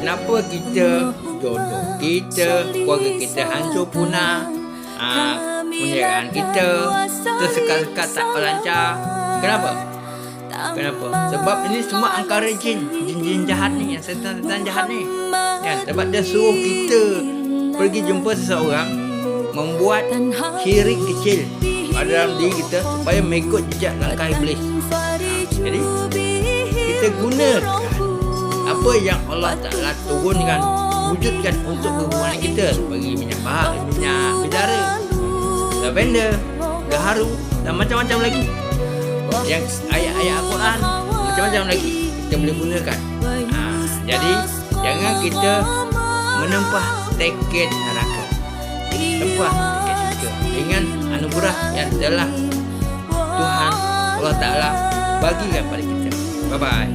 Kenapa kita jodoh kita, keluarga kita hancur punah, perniagaan kita tersekat-sekat tak lancar. Kenapa? Sebab ini semua angkara jin jahat ni, yang setan-setan jahat ni kan. Sebab dia suruh kita pergi jumpa seseorang membuat syirik kecil pada dalam diri kita supaya mengikut jejak langkah iblis. Jadi kita gunakan apa yang Allah Ta'ala turunkan, wujudkan untuk hubungan kita, seperti minyak bahar, minyak bidara, lavender, gaharu dan macam-macam lagi. Yang ayat-ayat Al-Quran macam-macam lagi kita boleh gunakan. Jadi jangan kita menempah teket neraka, tempah teket syurga dengan anugerah yang telah Tuhan Allah Ta'ala bagikan pada kita. Bye-bye.